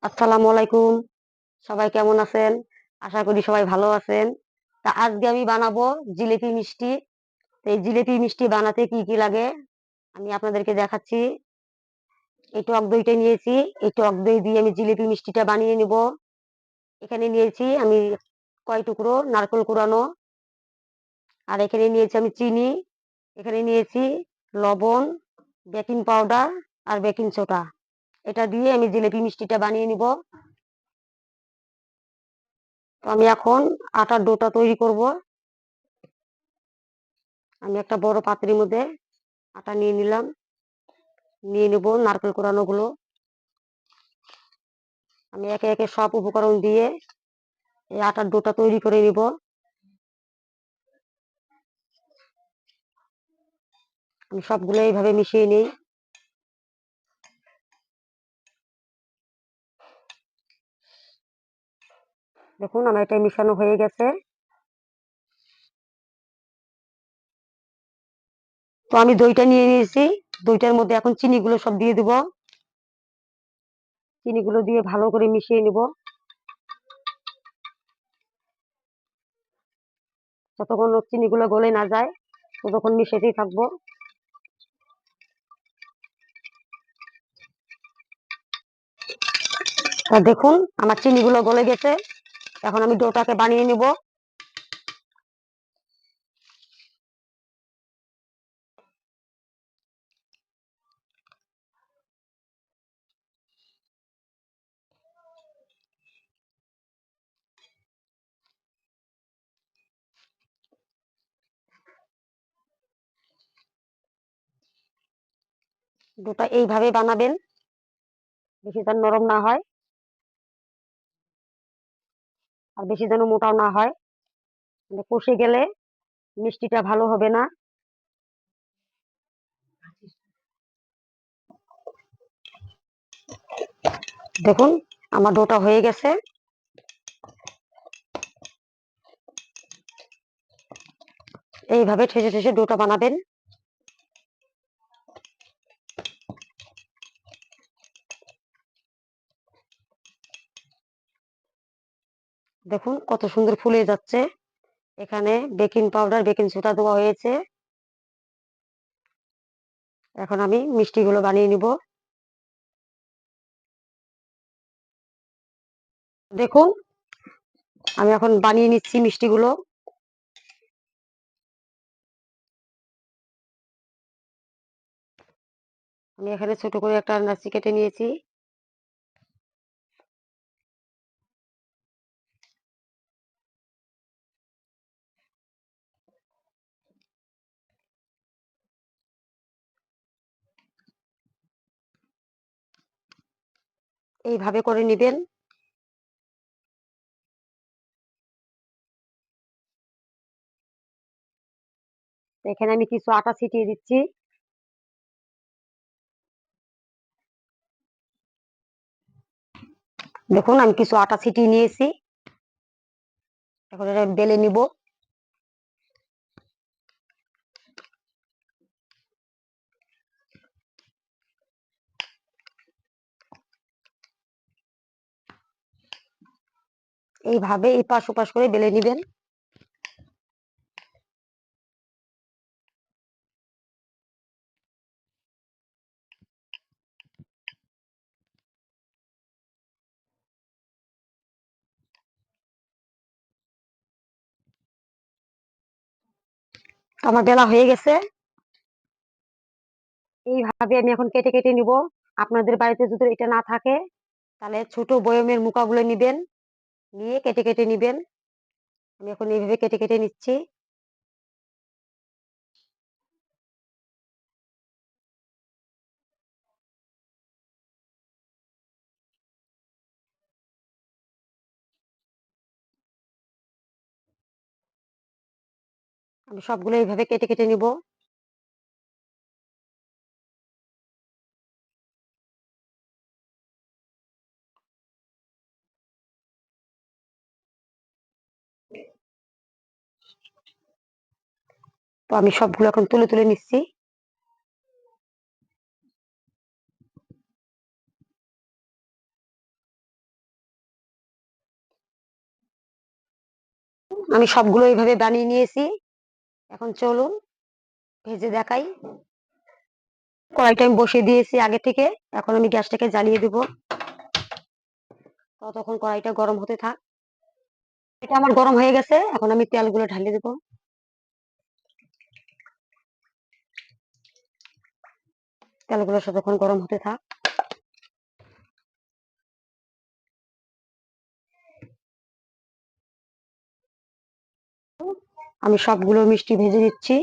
আসসালামু আলাইকুম। সবাই কেমন আছেন? আশা করি সবাই ভালো আছেন। তা আজকে আমি বানাবো জিলিপি মিষ্টি। তো এই জিলিপি মিষ্টি বানাতে কি, কি লাগে আমি আপনাদেরকে দেখাচ্ছি। এই টক দইটা নিয়েছি। এই টক দই দিয়ে আমি জিলিপি মিষ্টিটা বানিয়ে নিব। এখানে নিয়েছি আমি কয় টুকরো নারকেল কুড়ানো। আর এখানে নিয়েছি আমি চিনি। এখানে নিয়েছি লবণ, বেকিং পাউডার আর বেকিং সোডা। এটা দিয়ে আমি জিলিপি মিষ্টিটা বানিয়ে নিব। তো আমি এখন আটার ডোটা তৈরি করব। আমি একটা বড় পাত্রের মধ্যে আটা নিয়ে নিলাম। নিয়ে নেব নারকেল কোড়ানো গুলো। আমি একে একে সব উপকরণ দিয়ে এই আটার ডোটা তৈরি করে নিব। আমি সবগুলো এইভাবে মিশিয়ে নিই। দেখুন আমার এটা মিশানো হয়ে গেছে। তো আমি দইটা নিয়ে নিয়েছি। দইটার মধ্যে এখন চিনি গুলো সব দিয়ে দিব। চিনি গুলো দিয়ে ভালো করে মিশিয়ে নিব যতক্ষণ চিনি গুলো গলে না যায় ততক্ষণ মিশাতেই থাকবো। তা দেখুন আমার চিনি গুলো গলে গেছে। এখন আমি ডোটাকে বানিয়ে নিব। ডোটা এইভাবে বানাবেন, বেশি যেন নরম না হয় আর বেশি যেন মোটাও না হয়। মানে কষে গেলে মিষ্টিটা ভালো হবে না। দেখুন আমার ডোটা হয়ে গেছে। এইভাবে ঠেসে ঠেসে ডোটা বানাবেন। দেখুন কত সুন্দর ফুলে যাচ্ছে। এখানে বেকিং পাউডার বেকিং সোডা দেওয়া হয়েছে। এখন আমি মিষ্টিগুলো বানিয়ে নিব। দেখুন আমি এখন বানিয়ে নিচ্ছি মিষ্টিগুলো। আমি এখানে ছোট করে একটা নাচি কেটে নিয়েছি। এইভাবে করে নিবেন। এখানে আমি কিছু আটা ছিটিয়ে দিচ্ছি। দেখুন আমি কিছু আটা ছিটিয়ে নিয়েছি। এখন এটা বেলে নিব। এইভাবে এপাশ ওপাশ করে বেলে নিবেন। আমার বেলা হয়ে গেছে। এইভাবে আমি এখন কেটে কেটে নিব। আপনাদের বাড়িতে যদি এটা না থাকে তাহলে ছোট বয়মের মুখাগুলো নিবেন, নিয়ে কেটে কেটে নিবেন। আমি এখন এইভাবে কেটে কেটে নিচ্ছি। আমি সবগুলো এইভাবে কেটে কেটে নিব। তো আমি সবগুলো এখন তুলে তুলে নিচ্ছি। আমি সবগুলো এইভাবে বানিয়ে নিয়েছি। এখন চলুন ভেজে দেখাই। কড়াইটা আমি বসিয়ে দিয়েছি আগে থেকে। এখন আমি গ্যাসটাকে জ্বালিয়ে দিব। ততক্ষণ কড়াইটা গরম হতে থাক। এটা আমার গরম হয়ে গেছে। এখন আমি তেলগুলো ঢালিয়ে দেব। তেলগুলো ততক্ষণ গরম হতে থাক। আমি সবগুলো মিষ্টি ভেজে নিচ্ছি।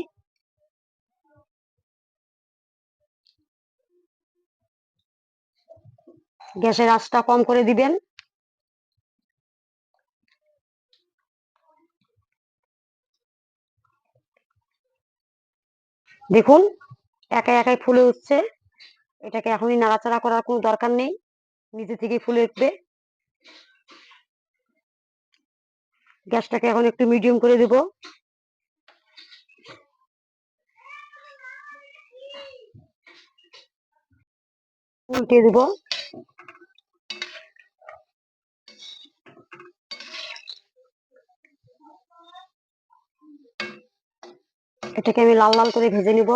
গ্যাসের আঁচটা কম করে দিবেন। দেখুন একাই একাই ফুলে উঠছে। এটাকে এখনই নাড়াচাড়া করার কোনো দরকার নেই, নিজে থেকেই ফুলে উঠবে। গ্যাসটাকে এখন একটু মিডিয়াম করে দেব। উল্টে দেব। এটাকে আমি লাল লাল করে ভেজে নিব।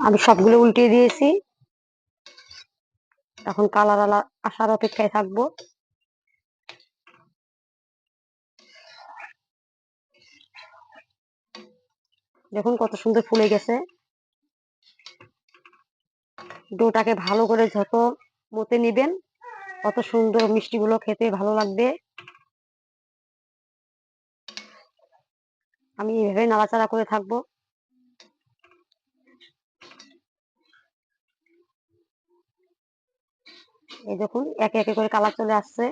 আমি সবগুলো উল্টে দিয়েছি। এখন কালার আসার অপেক্ষায় থাকবো। দেখুন কত সুন্দর ফুলে গেছে। ডোটাকে ভালো করে যত মতে নিবেন কত সুন্দর মিষ্টিগুলো খেতে ভালো লাগবে। আমি এইভাবে নাড়াচাড়া করে থাকবো। এই দেখুন একে একে করে কালার চলে আসছে।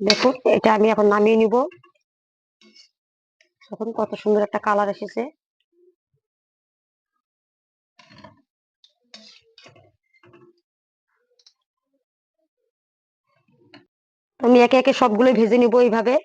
দেখুন এটা আমি এখন নামিয়ে নিব। দেখুন কত সুন্দর একটা কালার এসেছে। আমি একে একে সবগুলো ভেজে নিব এইভাবে।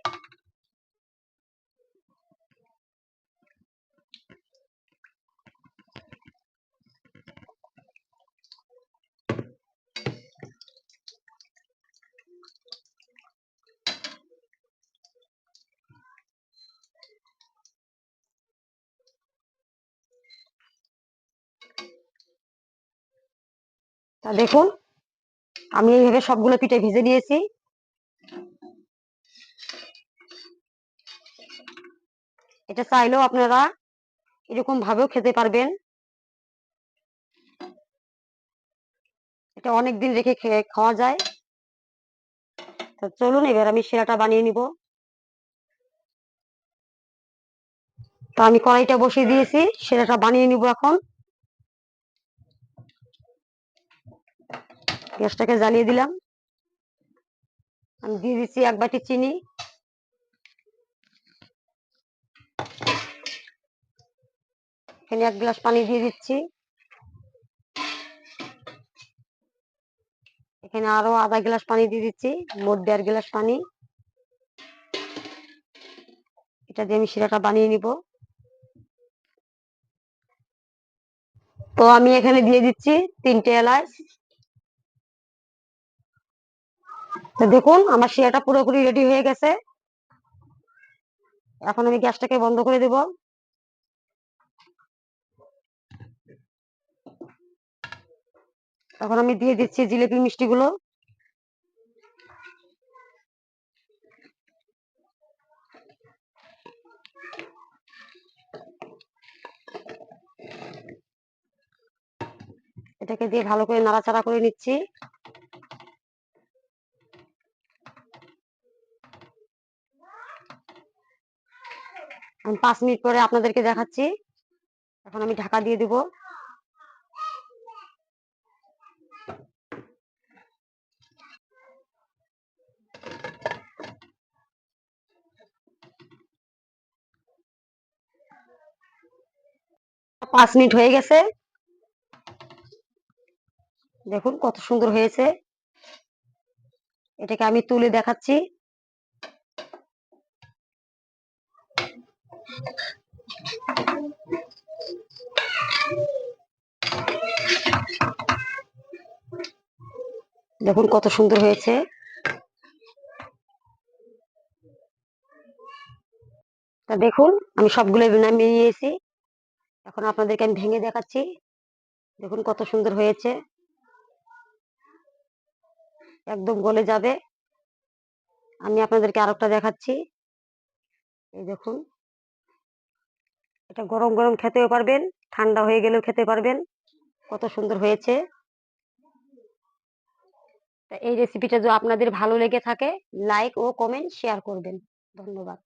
তা দেখুন আমি এইভাবে সবগুলো পিঠে ভেজে নিয়েছি। এটা চাইলেও আপনারা এরকম ভাবেও খেতে পারবেন। এটা অনেকদিন রেখে খাওয়া যায়। তো চলুন এবার আমি শিরাটা বানিয়ে নিব। তো আমি কড়াইটা বসিয়ে দিয়েছি, শিরাটা বানিয়ে নিব এখন। গ্যাসটাকে জ্বালিয়ে দিলাম। আমি দিয়ে দিচ্ছি 1 বাটি চিনি। এখানে 1 গ্লাস পানি দিয়ে দিচ্ছি। এখানে আরো আধা গ্লাস পানি দিয়ে দিচ্ছি, মোট 1.5 গ্লাস পানি। এটা দিয়ে আমি শিরাটা বানিয়ে নিব। তো আমি এখানে দিয়ে দিচ্ছি 3টে এলাচ। তো দেখুন আমার শিরাটা পুরোপুরি রেডি হয়ে গেছে। এখন আমি গ্যাসটাকে বন্ধ করে দেব। এখন আমি দিয়ে দিচ্ছি জিলেপি মিষ্টিগুলো। এটাকে দিয়ে ভালো করে নাড়াচাড়া করে নিচ্ছি। আমি 5 মিনিট পরে আপনাদেরকে দেখাচ্ছি। এখন আমি ঢাকা দিয়ে দিব। 5 মিনিট হয়ে গেছে, দেখুন কত সুন্দর হয়েছে। এটাকে আমি তুলে দেখাচ্ছি। দেখুন কত সুন্দর হয়েছে। তা দেখুন আমি সবগুলো নামিয়ে নিয়েছি। এখন আপনাদেরকে আমি ভেঙে দেখাচ্ছি। দেখুন কত সুন্দর হয়েছে, একদম গলে যাবে। আমি আপনাদেরকে আরেকটা দেখাচ্ছি। এই দেখুন, এটা গরম গরম খেতেও পারবেন, ঠান্ডা হয়ে গেলেও খেতে পারবেন। কত সুন্দর হয়েছে। তা এই রেসিপিটা যদি আপনাদের ভালো লেগে থাকে, লাইক ও কমেন্ট শেয়ার করবেন। ধন্যবাদ।